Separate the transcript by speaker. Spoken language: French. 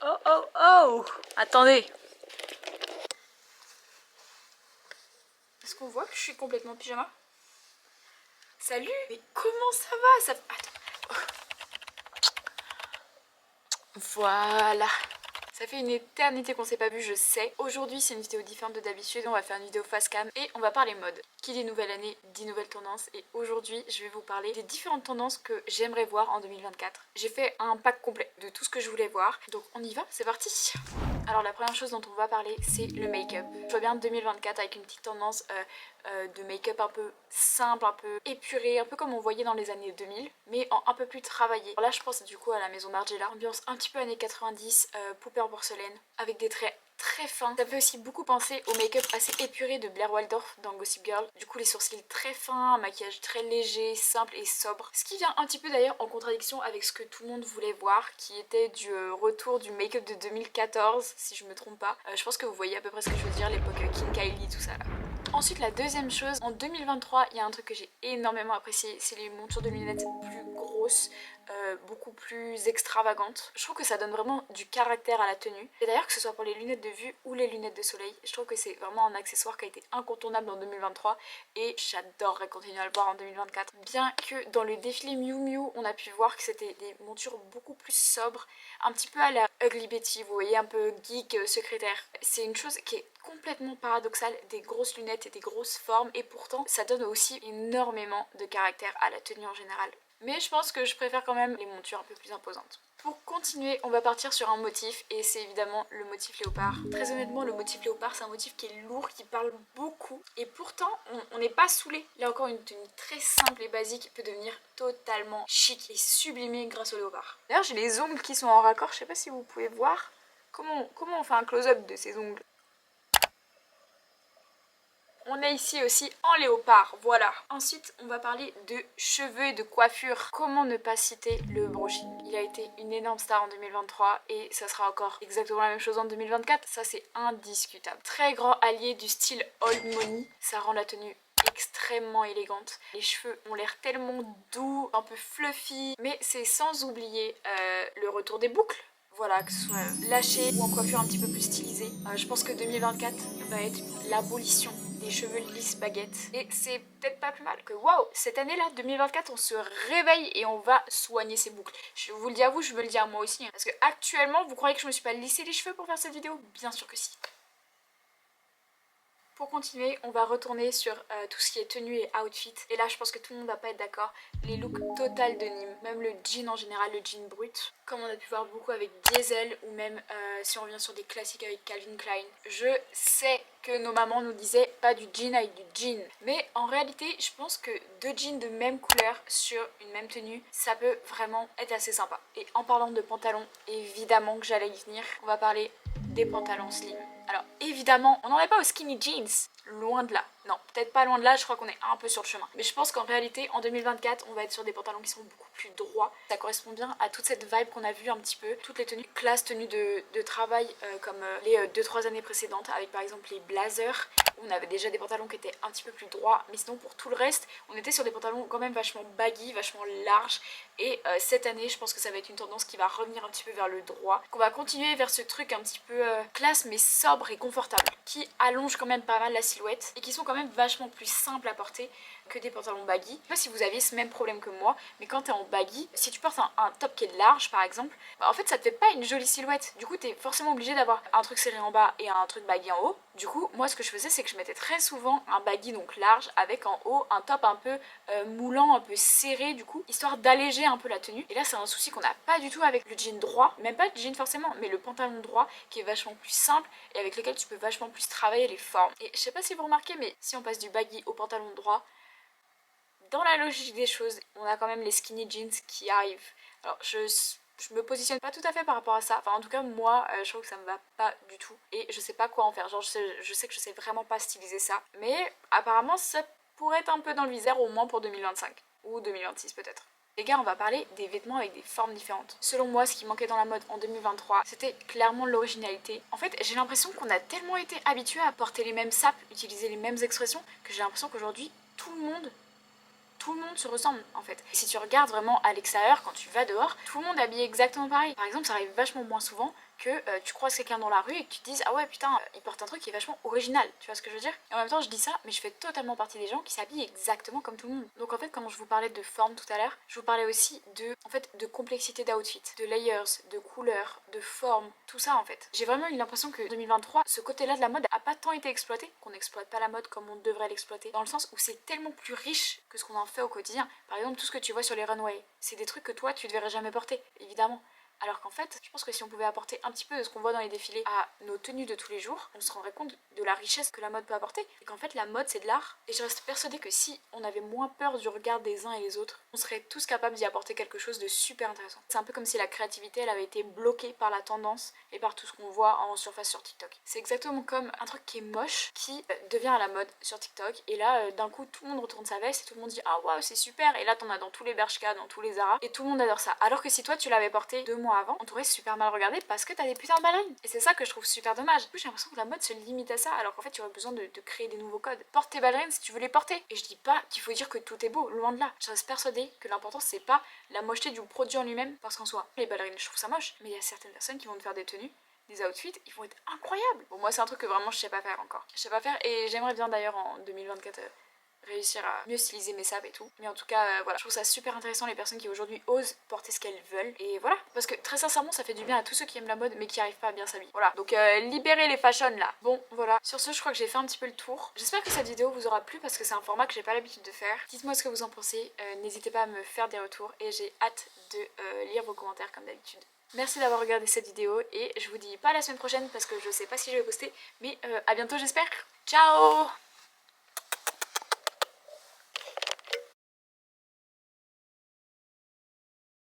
Speaker 1: Oh oh oh! Attendez! Est-ce qu'on voit que je suis complètement en pyjama? Salut! Mais comment ça va? Attends. Voilà! Ça fait une éternité qu'on s'est pas vu, je sais. Aujourd'hui, c'est une vidéo différente de d'habitude. On va faire une vidéo face cam et on va parler mode. Qui dit nouvelle année, dit nouvelles tendances. Et aujourd'hui, je vais vous parler des différentes tendances que j'aimerais voir en 2024. J'ai fait un pack complet de tout ce que je voulais voir. Donc on y va, c'est parti! Alors la première chose dont on va parler, c'est le make-up. Je vois bien 2024 avec une petite tendance de make-up un peu simple, un peu épuré, un peu comme on voyait dans les années 2000, mais en un peu plus travaillé. Alors là je pense du coup à la maison Margiela, ambiance un petit peu années 90, poupée en porcelaine, avec des traits très fins. Ça fait aussi beaucoup penser au make-up assez épuré de Blair Waldorf dans Gossip Girl. Du coup les sourcils très fins, un maquillage très léger, simple et sobre. Ce qui vient un petit peu d'ailleurs en contradiction avec ce que tout le monde voulait voir, qui était du retour du make-up de 2014, si je me trompe pas. Je pense que vous voyez à peu près ce que je veux dire, l'époque Kim Kylie, tout ça là. Ensuite, la deuxième chose, en 2023, il y a un truc que j'ai énormément apprécié, c'est les montures de lunettes plus grosses, beaucoup plus extravagantes. Je trouve que ça donne vraiment du caractère à la tenue. Et d'ailleurs, que ce soit pour les lunettes de vue ou les lunettes de soleil, je trouve que c'est vraiment un accessoire qui a été incontournable en 2023 et j'adorerais continuer à le voir en 2024. Bien que dans le défilé Miu Miu, on a pu voir que c'était des montures beaucoup plus sobres, un petit peu à la Ugly Betty, vous voyez, un peu geek, secrétaire. C'est une chose qui est complètement paradoxale, des grosses lunettes et des grosses formes, et pourtant ça donne aussi énormément de caractère à la tenue en général. Mais je pense que je préfère quand même les montures un peu plus imposantes. Pour continuer, on va partir sur un motif, et c'est évidemment le motif léopard. Très honnêtement, le motif léopard, c'est un motif qui est lourd, qui parle beaucoup, et pourtant, on n'est pas saoulé. Là encore, une tenue très simple et basique peut devenir totalement chic et sublimée grâce au léopard. D'ailleurs, j'ai les ongles qui sont en raccord, je sais pas si vous pouvez voir. Comment on fait un close-up de ces ongles? On est ici aussi en léopard, voilà. Ensuite, on va parler de cheveux et de coiffure. Comment ne pas citer le brushing? Il a été une énorme star en 2023 et ça sera encore exactement la même chose en 2024. Ça, c'est indiscutable. Très grand allié du style old money. Ça rend la tenue extrêmement élégante. Les cheveux ont l'air tellement doux, un peu fluffy, mais c'est sans oublier le retour des boucles. Voilà, que ce soit lâché ou en coiffure un petit peu plus stylisée. Je pense que 2024 va être l'abolition des cheveux lisses baguettes. Et c'est peut-être pas plus mal que waouh, cette année-là, 2024, on se réveille et on va soigner ses boucles. Je vous le dis à vous, je me le dis à moi aussi. Parce que actuellement, vous croyez que je me suis pas lissé les cheveux pour faire cette vidéo? Bien sûr que si. Pour continuer, on va retourner sur tout ce qui est tenue et outfit. Et là, je pense que tout le monde va pas être d'accord. Les looks total de Nîmes, même le jean en général, le jean brut. Comme on a pu voir beaucoup avec Diesel ou même si on revient sur des classiques avec Calvin Klein. Je sais que nos mamans nous disaient pas du jean avec du jean. Mais en réalité, je pense que deux jeans de même couleur sur une même tenue, ça peut vraiment être assez sympa. Et en parlant de pantalons, évidemment que j'allais y venir. On va parler des pantalons slim. Alors évidemment, on n'en est pas aux skinny jeans, loin de là. Non, peut-être pas loin de là, je crois qu'on est un peu sur le chemin. Mais je pense qu'en réalité, en 2024, on va être sur des pantalons qui sont beaucoup plus droits. Ça correspond bien à toute cette vibe qu'on a vue un petit peu. Toutes les tenues classe, tenues de travail, comme les 2-3 années précédentes, avec par exemple les blazers, où on avait déjà des pantalons qui étaient un petit peu plus droits. Mais sinon, pour tout le reste, on était sur des pantalons quand même vachement baggy, vachement larges. Et cette année, je pense que ça va être une tendance qui va revenir un petit peu vers le droit. Qu'on va continuer vers ce truc un petit peu classe, mais sobre et confortable, qui allonge quand même pas mal la silhouette et qui sont quand même vachement plus simples à porter que des pantalons baggy. Je sais pas si vous aviez ce même problème que moi, mais quand t'es en baggy, si tu portes un top qui est large par exemple, en fait ça te fait pas une jolie silhouette. Du coup t'es forcément obligé d'avoir un truc serré en bas et un truc baggy en haut. Du coup moi ce que je faisais c'est que je mettais très souvent un baggy donc large avec en haut un top un peu moulant, un peu serré du coup, histoire d'alléger un peu la tenue. Et là c'est un souci qu'on n'a pas du tout avec le jean droit, même pas le jean forcément, mais le pantalon droit qui est vachement plus simple et avec lequel tu peux vachement plus travailler les formes. Et je sais pas si vous remarquez, mais si on passe du baggy au pantalon droit, dans la logique des choses, on a quand même les skinny jeans qui arrivent. Alors je me positionne pas tout à fait par rapport à ça. Enfin en tout cas moi je trouve que ça me va pas du tout. Et je sais pas quoi en faire. Genre je sais que je sais vraiment pas styliser ça. Mais apparemment ça pourrait être un peu dans le viseur au moins pour 2025. Ou 2026 peut-être. Les gars, on va parler des vêtements avec des formes différentes. Selon moi, ce qui manquait dans la mode en 2023, c'était clairement l'originalité. En fait, j'ai l'impression qu'on a tellement été habitués à porter les mêmes sapes, utiliser les mêmes expressions, que j'ai l'impression qu'aujourd'hui, tout le tout le monde se ressemble en fait. Et si tu regardes vraiment à l'extérieur, quand tu vas dehors, tout le monde est habillé exactement pareil. Par exemple, ça arrive vachement moins souvent que tu croises quelqu'un dans la rue et que tu te dises ah ouais putain il porte un truc qui est vachement original, tu vois ce que je veux dire. Et en même temps je dis ça mais je fais totalement partie des gens qui s'habillent exactement comme tout le monde. Donc en fait quand je vous parlais de forme tout à l'heure, je vous parlais aussi de complexité d'outfit, de layers, de couleurs, de forme, tout ça en fait. J'ai vraiment eu l'impression que 2023 ce côté là de la mode a pas tant été exploité, qu'on n'exploite pas la mode comme on devrait l'exploiter, dans le sens où c'est tellement plus riche que ce qu'on en fait au quotidien. Par exemple tout ce que tu vois sur les runways, c'est des trucs que toi tu devrais jamais porter, évidemment. Alors qu'en fait, je pense que si on pouvait apporter un petit peu de ce qu'on voit dans les défilés à nos tenues de tous les jours, on se rendrait compte de la richesse que la mode peut apporter. Et qu'en fait, la mode, c'est de l'art. Et je reste persuadée que si on avait moins peur du regard des uns et les autres, on serait tous capables d'y apporter quelque chose de super intéressant. C'est un peu comme si la créativité, elle avait été bloquée par la tendance et par tout ce qu'on voit en surface sur TikTok. C'est exactement comme un truc qui est moche, qui devient à la mode sur TikTok. Et là, d'un coup, tout le monde retourne sa veste et tout le monde dit ah waouh, c'est super. Et là, t'en as dans tous les Bershka, dans tous les Zara. Et tout le monde adore ça. Alors que si toi, tu l'avais porté 2 mois avant, on t'aurait super mal regardé parce que t'as des putains de ballerines. Et c'est ça que je trouve super dommage. J'ai l'impression que la mode se limite à ça, alors qu'en fait tu aurais besoin de créer des nouveaux codes. Porte tes ballerines si tu veux les porter. Et je dis pas qu'il faut dire que tout est beau, loin de là. Je reste persuadée que l'important c'est pas la mocheté du produit en lui-même, parce qu'en soi, les ballerines je trouve ça moche, mais il y a certaines personnes qui vont te faire des tenues, des outfits, ils vont être incroyables. Bon moi c'est un truc que vraiment je sais pas faire encore. Je sais pas faire et j'aimerais bien d'ailleurs en 2024 réussir à mieux styliser mes sapes et tout. Mais en tout cas, voilà, je trouve ça super intéressant les personnes qui aujourd'hui osent porter ce qu'elles veulent. Et voilà, parce que très sincèrement, ça fait du bien à tous ceux qui aiment la mode mais qui arrivent pas à bien s'habiller. Voilà, donc libérez les fashions là. Bon, voilà, sur ce, je crois que j'ai fait un petit peu le tour. J'espère que cette vidéo vous aura plu parce que c'est un format que j'ai pas l'habitude de faire. Dites-moi ce que vous en pensez, n'hésitez pas à me faire des retours et j'ai hâte de lire vos commentaires comme d'habitude. Merci d'avoir regardé cette vidéo et je vous dis pas la semaine prochaine parce que je sais pas si je vais poster, mais à bientôt j'espère. Ciao!